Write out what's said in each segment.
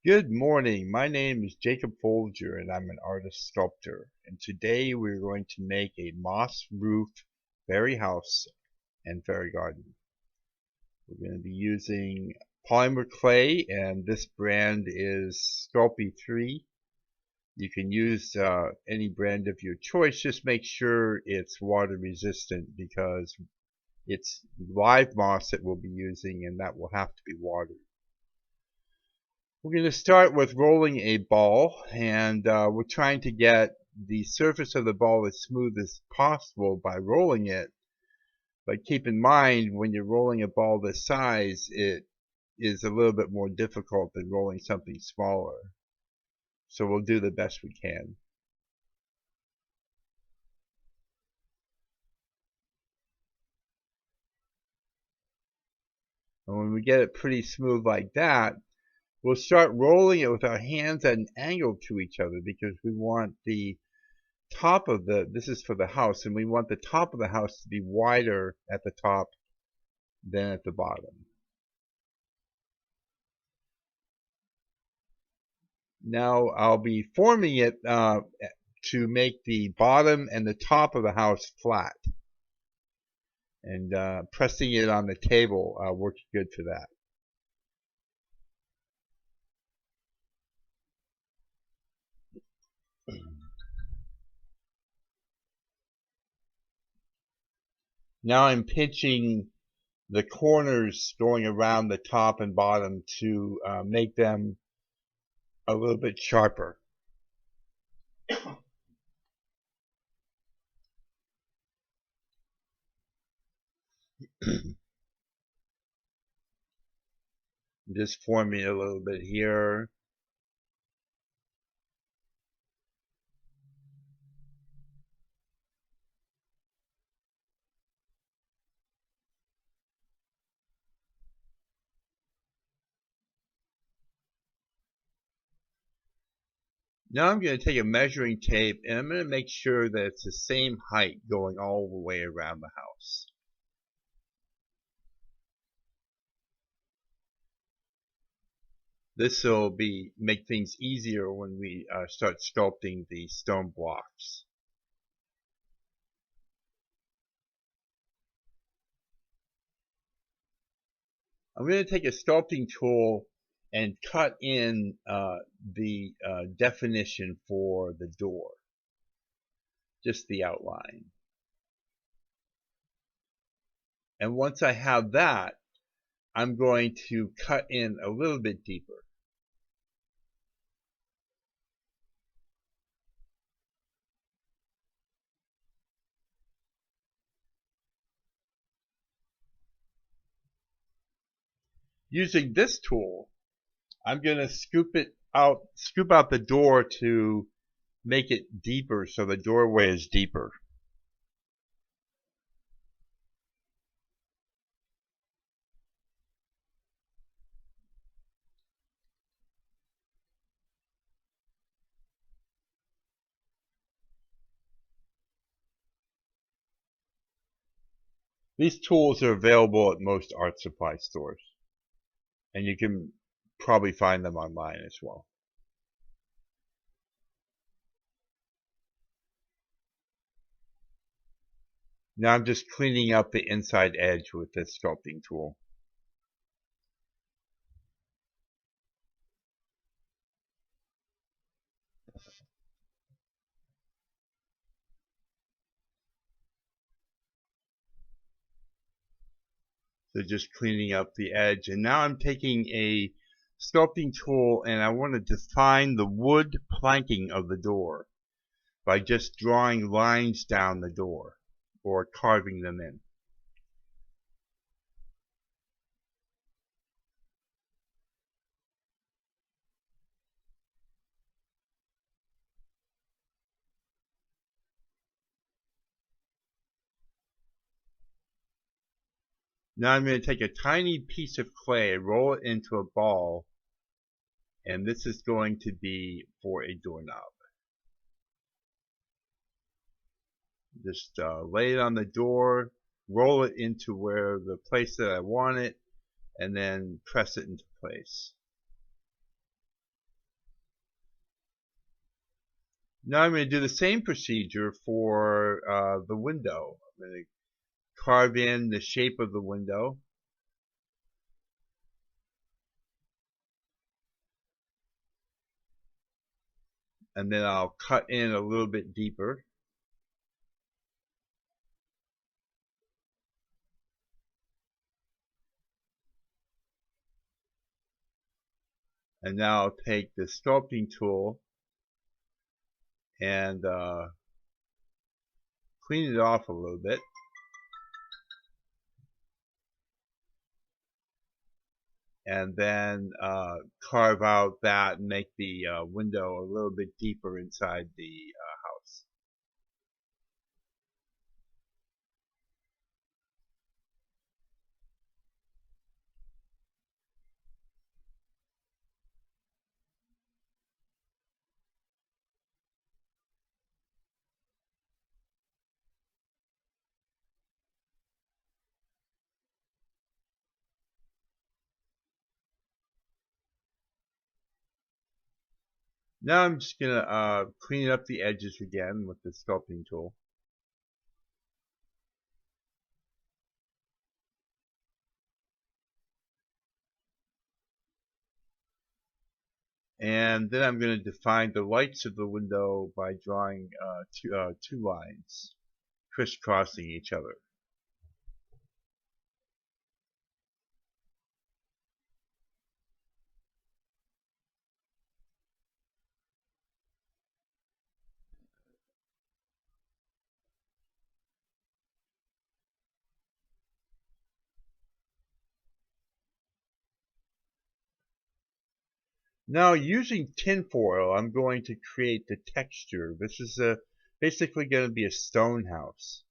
Good morning. My name is Jacob Folger and I'm an artist sculptor. And today we're going to make a moss roof fairy house and fairy garden. We're going to be using polymer clay, and this brand is Sculpey 3. You can use any brand of your choice. Just make sure it's water resistant because it's live moss that we'll be using, and that will have to be watered. We're going to start with rolling a ball, and we're trying to get the surface of the ball as smooth as possible by rolling it. But keep in mind, when you're rolling a ball this size, it is a little bit more difficult than rolling something smaller. So we'll do the best we can. And when we get it pretty smooth like that, we'll start rolling it with our hands at an angle to each other because we want the top of this is for the house, and we want the top of the house to be wider at the top than at the bottom. Now I'll be forming it to make the bottom and the top of the house flat, and pressing it on the table works good for that. Now I'm pinching the corners going around the top and bottom to make them a little bit sharper. Just forming a little bit here. Now I'm going to take a measuring tape and I'm going to make sure that it's the same height going all the way around the house. This will make things easier when we start sculpting the stone blocks. I'm going to take a sculpting tool and cut in the definition for the door, just the outline. And once I have that, I'm going to cut in a little bit deeper. Using this tool, I'm going to scoop out the door to make it deeper so the doorway is deeper. These tools are available at most art supply stores, and you can probably find them online as well. Now I'm just cleaning up the inside edge with this sculpting tool. So just cleaning up the edge, and now I'm taking a sculpting tool and I want to define the wood planking of the door by just drawing lines down the door or carving them in. Now I'm going to take a tiny piece of clay, roll it into a ball, and this is going to be for a doorknob. Just lay it on the door, roll it into where the place that I want it, and then press it into place. Now I'm going to do the same procedure for the window. I'm going to carve in the shape of the window. And then I'll cut in a little bit deeper. And now I'll take the sculpting tool and clean it off a little bit. And then carve out that and make the window a little bit deeper inside the house. Now I'm just going to clean up the edges again with the sculpting tool. And then I'm going to define the lights of the window by drawing two lines crisscrossing each other. Now using tinfoil, I'm going to create the texture. This is basically going to be a stone house.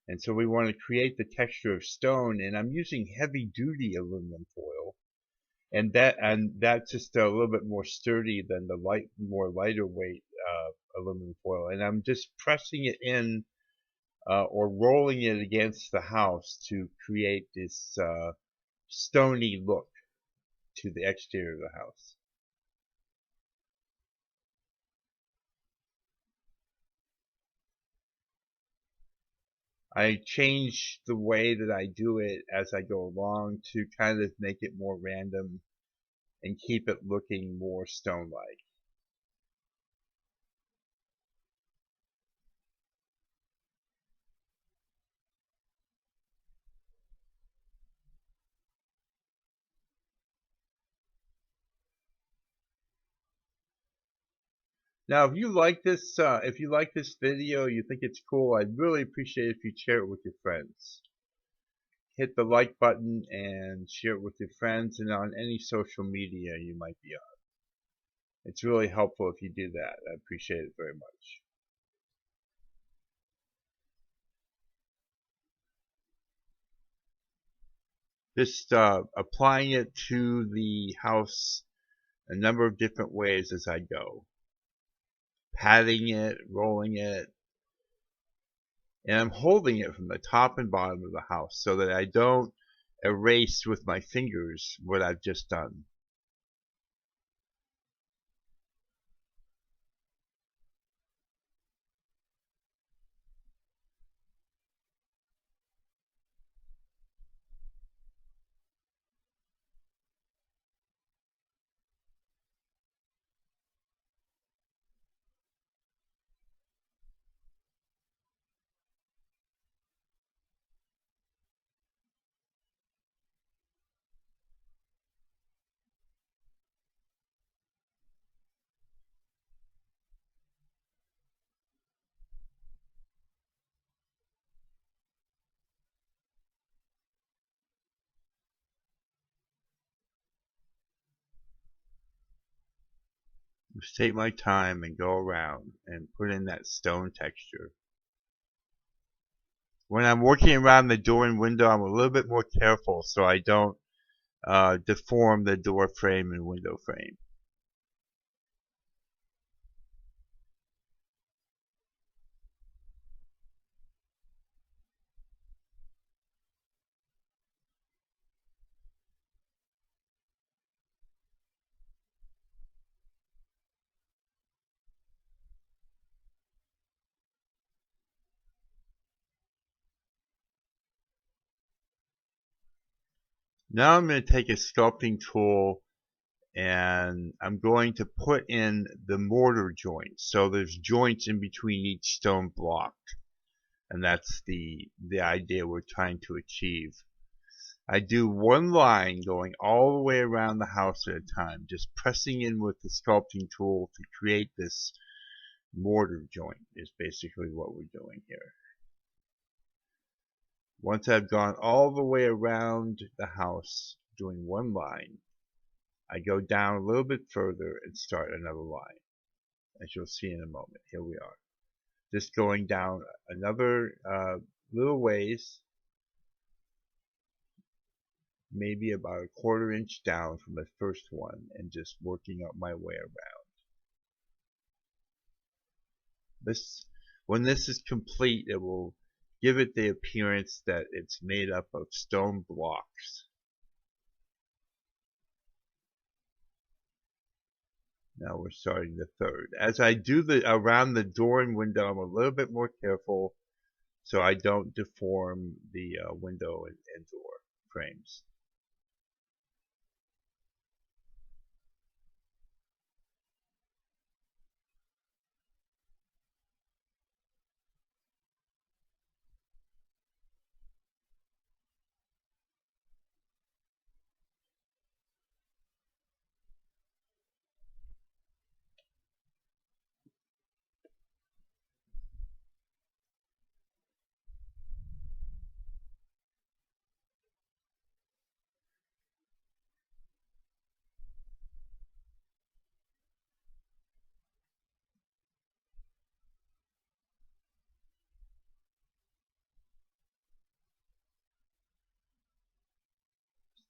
And so we want to create the texture of stone, and I'm using heavy duty aluminum foil. And that's just a little bit more sturdy than the more lighter weight aluminum foil. And I'm just pressing it in or rolling it against the house to create this stony look to the exterior of the house. I change the way that I do it as I go along to kind of make it more random and keep it looking more stone-like. Now, if you like this video, you think it's cool, I'd really appreciate it if you share it with your friends. Hit the like button and share it with your friends and on any social media you might be on. It's really helpful if you do that. I appreciate it very much. Just applying it to the house a number of different ways as I go. Patting it, rolling it, and I'm holding it from the top and bottom of the house so that I don't erase with my fingers what I've just done. Just take my time and go around and put in that stone texture. When I'm working around the door and window, I'm a little bit more careful so I don't deform the door frame and window frame. Now I'm going to take a sculpting tool and I'm going to put in the mortar joints. So there's joints in between each stone block, and that's the idea we're trying to achieve. I do one line going all the way around the house at a time, just pressing in with the sculpting tool to create this mortar joint is basically what we're doing here. Once I've gone all the way around the house doing one line, I go down a little bit further and start another line, as you'll see in a moment. Here we are. Just going down another little ways, maybe about a quarter-inch down from the first one, and just working up my way around. When this is complete, it will give it the appearance that it's made up of stone blocks. Now we're starting the third. As I do around the door and window, I'm a little bit more careful so I don't deform the window and door frames.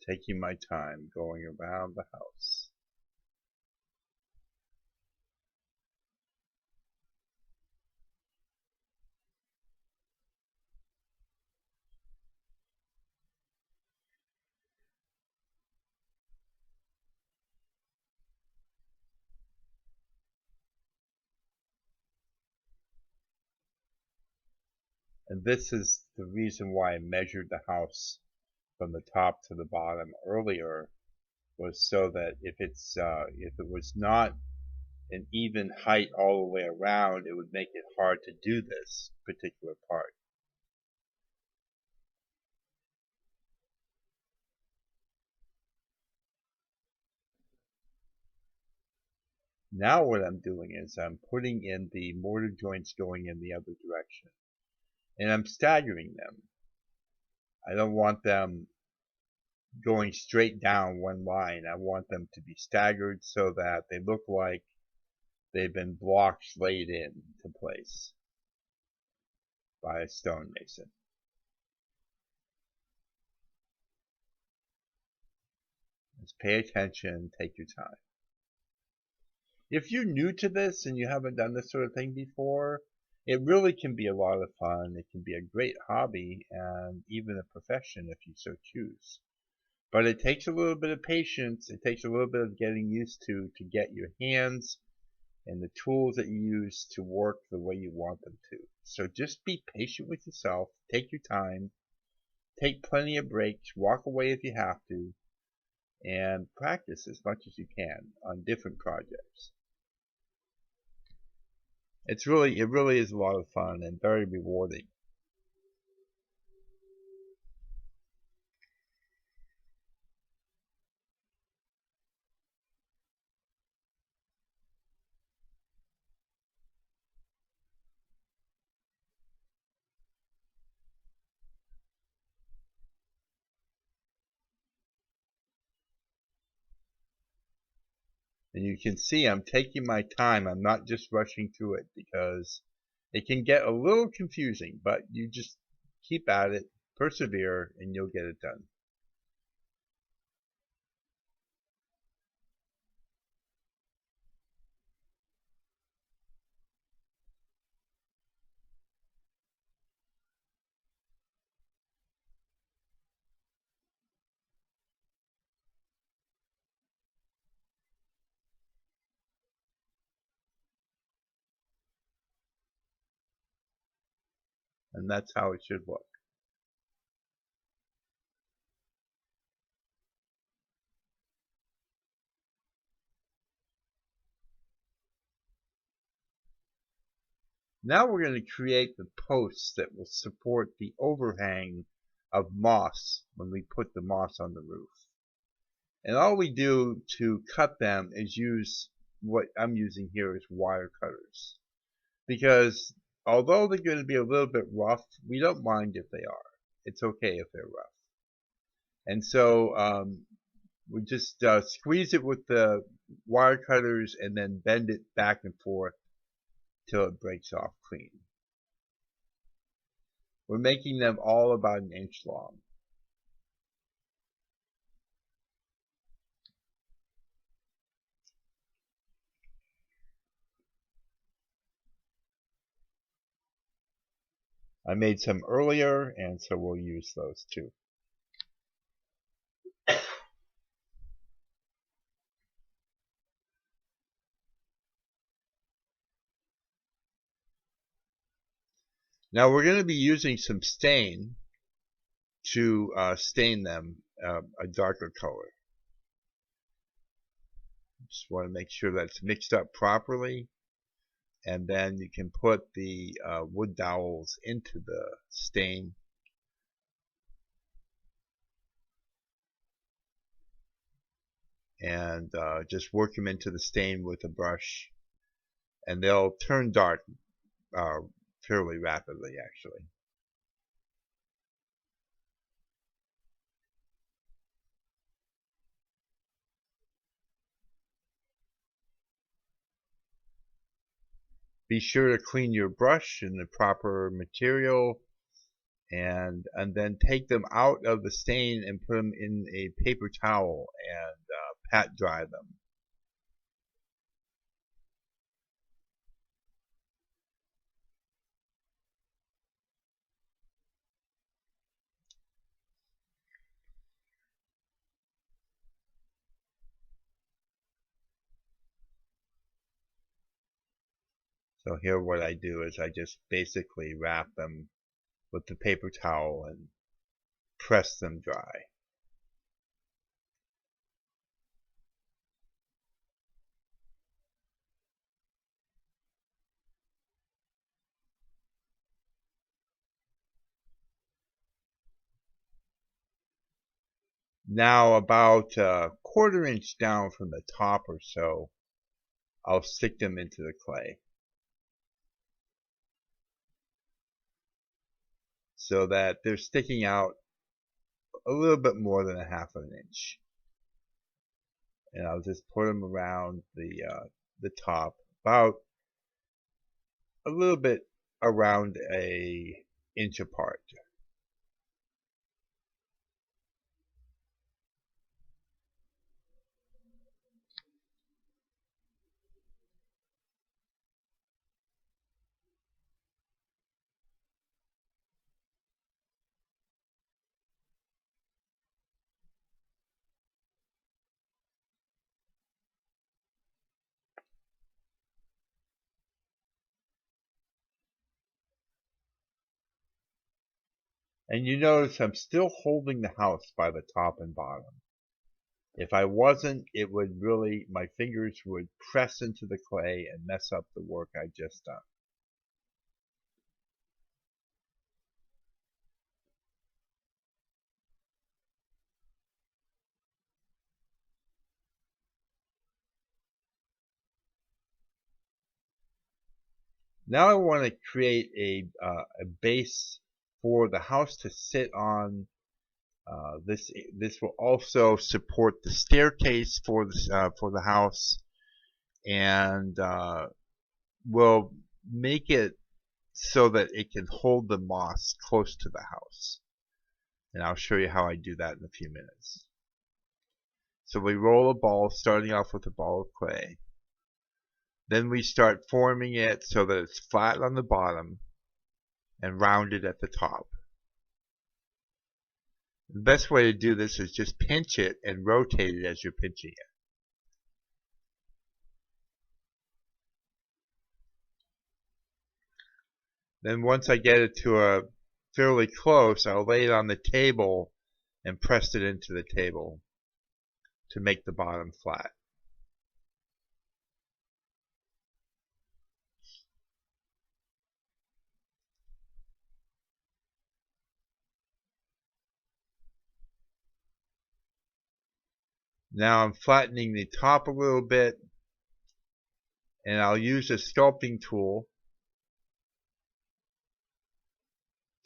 Taking my time going around the house. And this is the reason why I measured the house from the top to the bottom earlier, was so that if it was not an even height all the way around, it would make it hard to do this particular part. Now what I'm doing is I'm putting in the mortar joints going in the other direction, and I'm staggering them. I don't want them going straight down one line. I want them to be staggered so that they look like they've been blocks laid into place by a stonemason. Just pay attention, take your time. If you're new to this and you haven't done this sort of thing before, it really can be a lot of fun. It can be a great hobby and even a profession if you so choose. But it takes a little bit of patience. It takes a little bit of getting used to get your hands and the tools that you use to work the way you want them to. So just be patient with yourself. Take your time. Take plenty of breaks. Walk away if you have to. And practice as much as you can on different projects. It really is a lot of fun and very rewarding. And you can see I'm taking my time. I'm not just rushing through it because it can get a little confusing, but you just keep at it, persevere, and you'll get it done. And that's how it should look. Now we're going to create the posts that will support the overhang of moss when we put the moss on the roof. And all we do to cut them is use what I'm using here is wire cutters. Because although they're going to be a little bit rough, we don't mind if they are. It's okay if they're rough. And so we just squeeze it with the wire cutters and then bend it back and forth till it breaks off clean. We're making them all about 1 inch long. I made some earlier, and so we'll use those too. Now we're going to be using some stain to stain them a darker color. Just want to make sure that's mixed up properly, and then you can put the wood dowels into the stain. And just work them into the stain with a brush, and they'll turn dark fairly rapidly, actually. Be sure to clean your brush in the proper material, and then take them out of the stain and put them in a paper towel and pat dry them. So here what I do is I just basically wrap them with the paper towel and press them dry. Now about a 1/4 inch down from the top or so, I'll stick them into the clay, so that they're sticking out a little bit more than 1/2 inch. And I'll just put them around the top, about a little bit around a inch apart. And you notice I'm still holding the house by the top and bottom. If I wasn't, it would really, my fingers would press into the clay and mess up the work I just done. Now I want to create a base for the house to sit on. This will also support the staircase for the house, and will make it so that it can hold the moss close to the house. And I'll show you how I do that in a few minutes. So we roll a ball, starting off with a ball of clay. Then we start forming it so that it's flat on the bottom and rounded at the top. The best way to do this is just pinch it and rotate it as you're pinching it. Then once I get it to a fairly close, I'll lay it on the table and press it into the table to make the bottom flat. Now I'm flattening the top a little bit, and I'll use a sculpting tool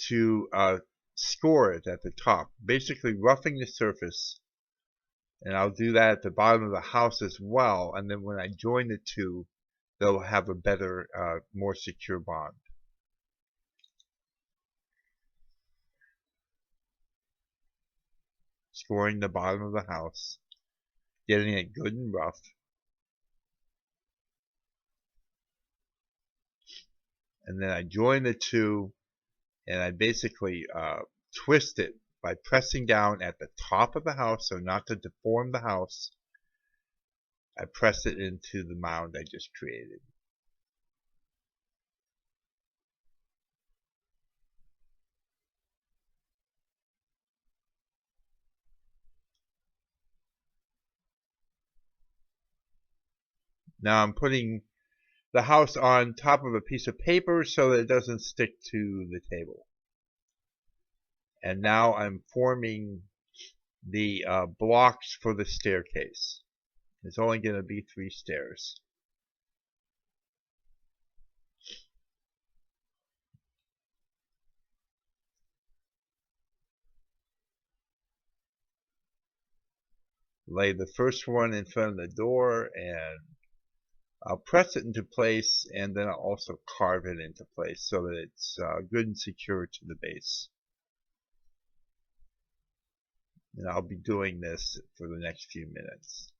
to score it at the top, basically roughing the surface. And I'll do that at the bottom of the house as well, and then when I join the two, they'll have a better, more secure bond. Scoring the bottom of the house, getting it good and rough. And then I join the two, and I basically twist it by pressing down at the top of the house, so not to deform the house. I press it into the mound I just created. Now I'm putting the house on top of a piece of paper so that it doesn't stick to the table. And now I'm forming the blocks for the staircase. It's only going to be 3 stairs. Lay the first one in front of the door, and I'll press it into place, and then I'll also carve it into place so that it's good and secure to the base. And I'll be doing this for the next few minutes.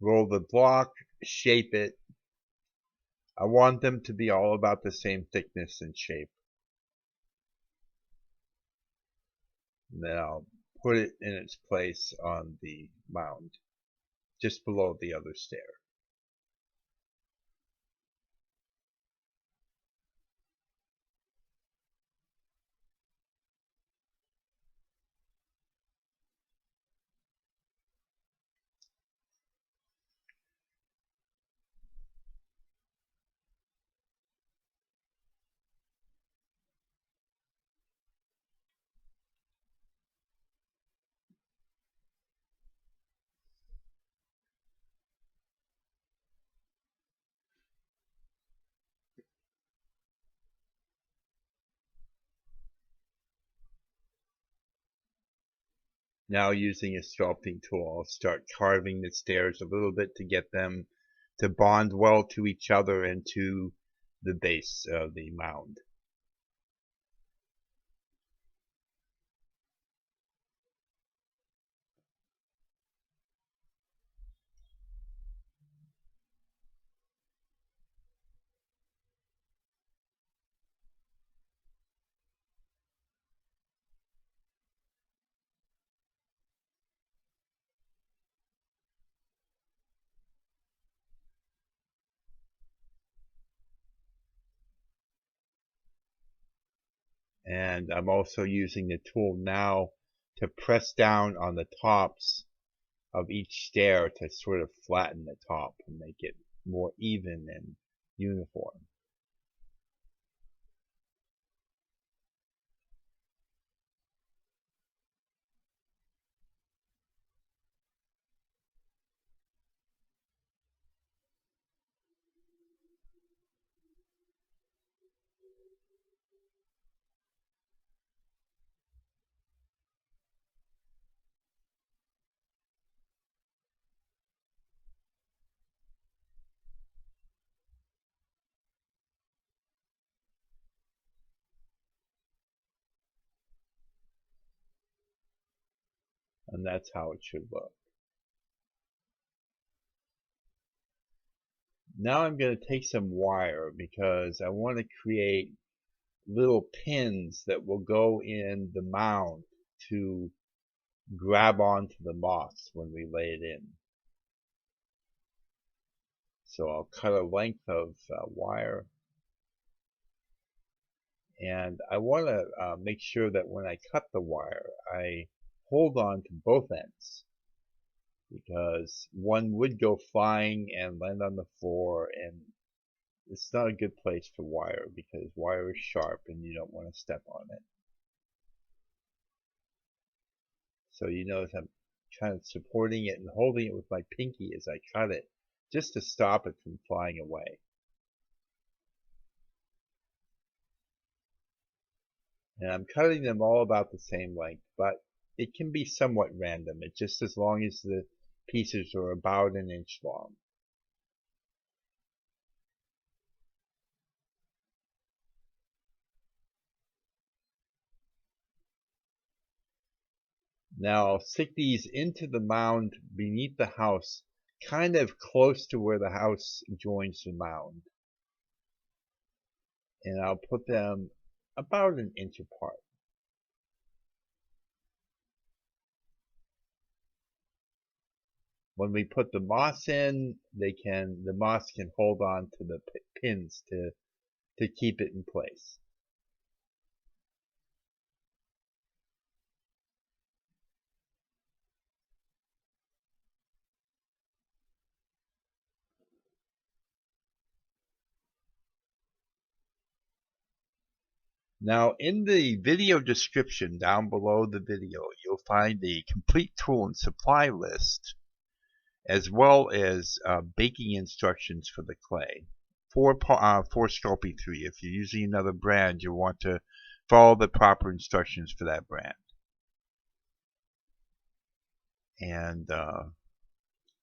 Roll the block, shape it. I want them to be all about the same thickness and shape. And then I'll put it in its place on the mound, just below the other stair. Now using a sculpting tool, I'll start carving the stairs a little bit to get them to bond well to each other and to the base of the mound. And I'm also using the tool now to press down on the tops of each stair to sort of flatten the top and make it more even and uniform. And that's how it should look. Now I'm going to take some wire because I want to create little pins that will go in the mound to grab onto the moss when we lay it in. So I'll cut a length of wire, And I want to make sure that when I cut the wire, I hold on to both ends, because one would go flying and land on the floor, and it's not a good place for wire because wire is sharp and you don't want to step on it. So you notice I'm kind of supporting it and holding it with my pinky as I cut it, just to stop it from flying away. And I'm cutting them all about the same length, but it can be somewhat random. It's just as long as the pieces are about an inch long. Now I'll stick these into the mound beneath the house, kind of close to where the house joins the mound. And I'll put them about an inch apart. When we put the moss in, the moss can hold on to the pins to keep it in place. Now, in the video description down below the video, you'll find the complete tool and supply list, as well as baking instructions for the clay for Sculpey 3. If you're using another brand, you'll want to follow the proper instructions for that brand. And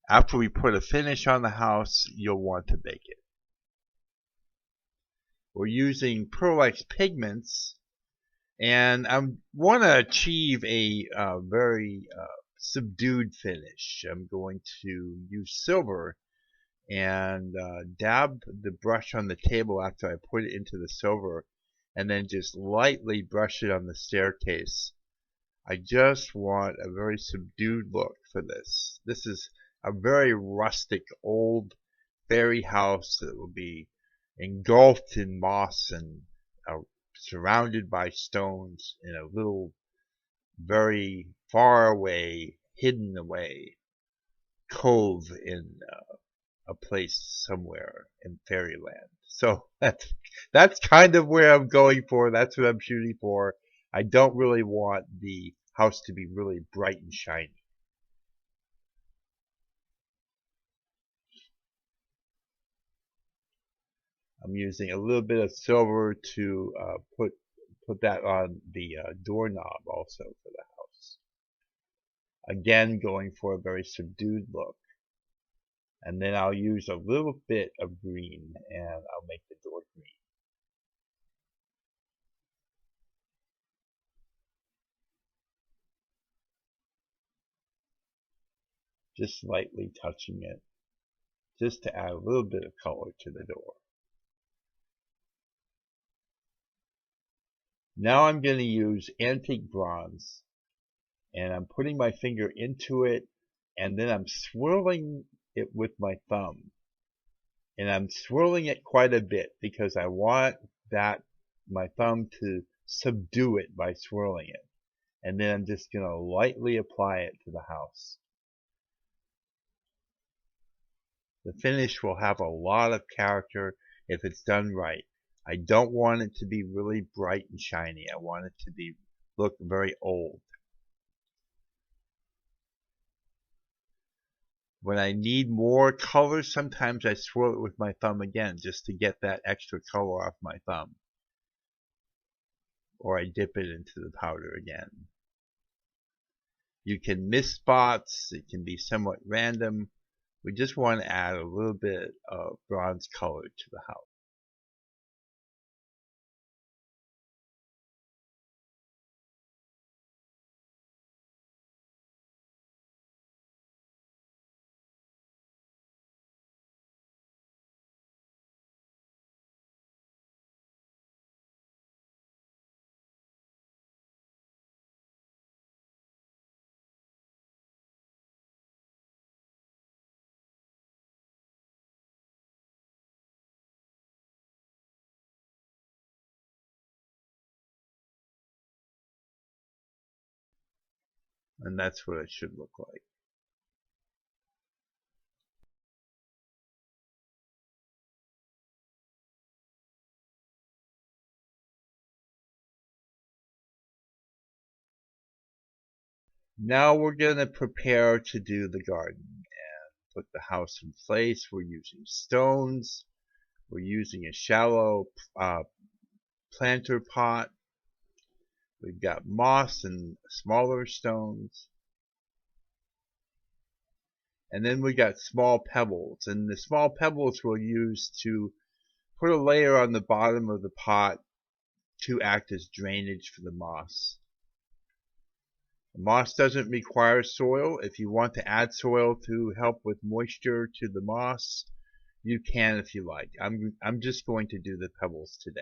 after we put a finish on the house, you'll want to bake it. We're using Pearl-X pigments, and I want to achieve a very subdued finish. I'm going to use silver and dab the brush on the table after I put it into the silver, and then just lightly brush it on the staircase. I just want a very subdued look for this. This is a very rustic old fairy house that will be engulfed in moss and surrounded by stones in a little very far away, hidden away cove in a place somewhere in fairyland. So that's kind of where I'm going for. That's what I'm shooting for. I don't really want the house to be really bright and shiny. I'm using a little bit of silver to put that on the doorknob also for the house. Again, going for a very subdued look. And then I'll use a little bit of green, and I'll make the door green. Just lightly touching it, just to add a little bit of color to the door. Now I'm going to use antique bronze, and I'm putting my finger into it, and then I'm swirling it with my thumb. And I'm swirling it quite a bit because I want my thumb to subdue it by swirling it. And then I'm just going to lightly apply it to the house. The finish will have a lot of character if it's done right. I don't want it to be really bright and shiny. I want it to look very old. When I need more color, sometimes I swirl it with my thumb again just to get that extra color off my thumb. Or I dip it into the powder again. You can miss spots. It can be somewhat random. We just want to add a little bit of bronze color to the house. And that's what it should look like. Now we're going to prepare to do the garden and put the house in place. We're using stones. We're using a shallow planter pot. We've got moss and smaller stones. And then we got small pebbles. And the small pebbles we'll use to put a layer on the bottom of the pot to act as drainage for the moss. Moss doesn't require soil. If you want to add soil to help with moisture to the moss, you can if you like. I'm just going to do the pebbles today.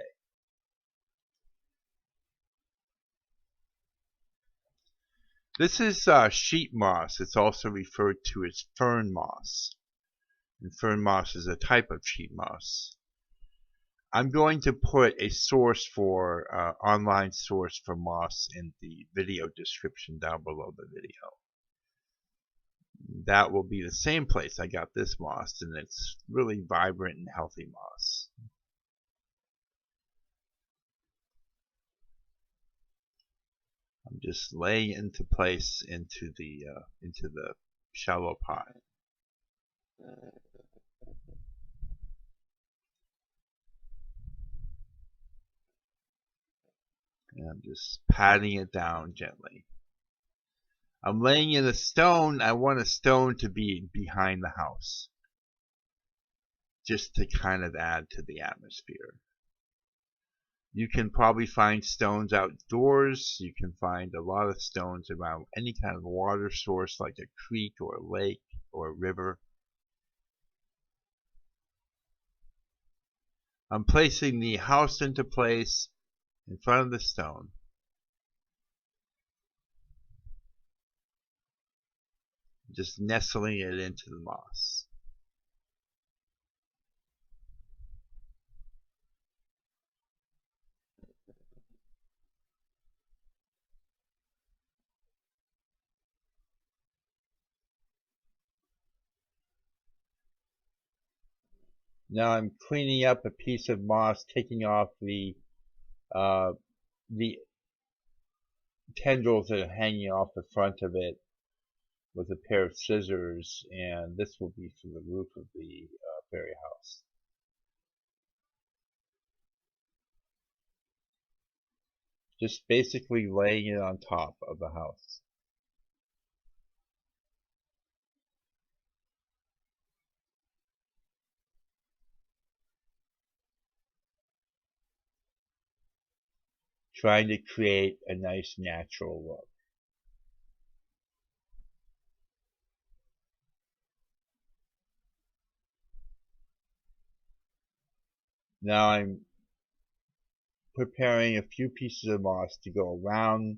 This is sheet moss. It's also referred to as fern moss. And fern moss is a type of sheet moss. I'm going to put a source for online source for moss in the video description down below the video. That will be the same place I got this moss, and it's really vibrant and healthy moss. I'm just laying it into place into the shallow pot. And I'm just patting it down gently. I'm laying in a stone. I want a stone to be behind the house, just to kind of add to the atmosphere. You can probably find stones outdoors. You can find a lot of stones around any kind of water source like a creek or a lake or a river. I'm placing the house into place in front of the stone. Just nestling it into the moss. Now I'm cleaning up a piece of moss, taking off the tendrils that are hanging off the front of it with a pair of scissors, and this will be for the roof of the fairy house. Just basically laying it on top of the house. Trying to create a nice natural look. Now I'm preparing a few pieces of moss to go around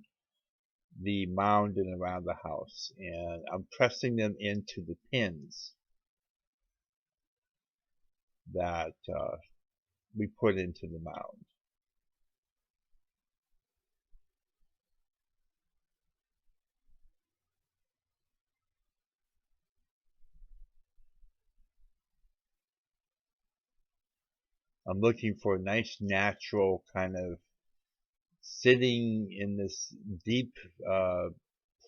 the mound and around the house, and I'm pressing them into the pins that we put into the mound. I'm looking for a nice natural kind of sitting in this deep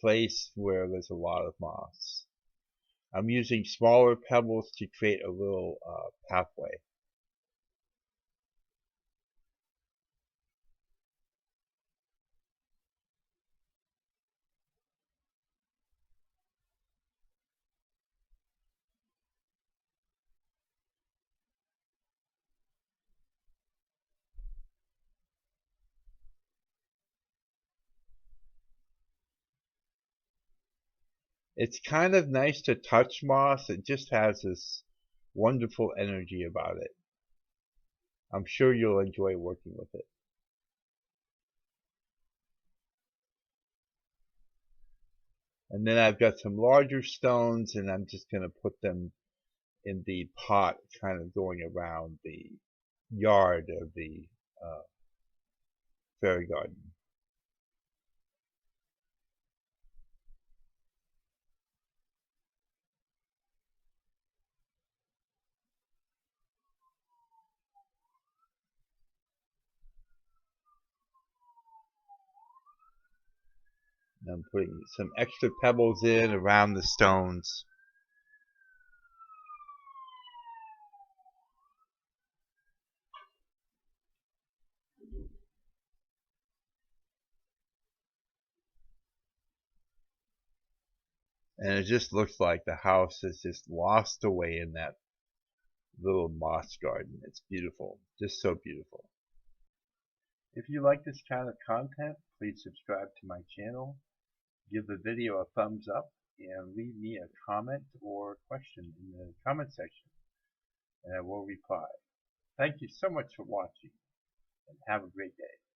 place where there's a lot of moss. I'm using smaller pebbles to create a little pathway. It's kind of nice to touch moss. It just has this wonderful energy about it. I'm sure you'll enjoy working with it. And then I've got some larger stones, and I'm just going to put them in the pot, kind of going around the yard of the fairy garden. I'm putting some extra pebbles in around the stones. And it just looks like the house is just lost away in that little moss garden. It's beautiful, just so beautiful. If you like this kind of content, please subscribe to my channel, give the video a thumbs up, and leave me a comment or question in the comment section, and I will reply. Thank you so much for watching, and have a great day.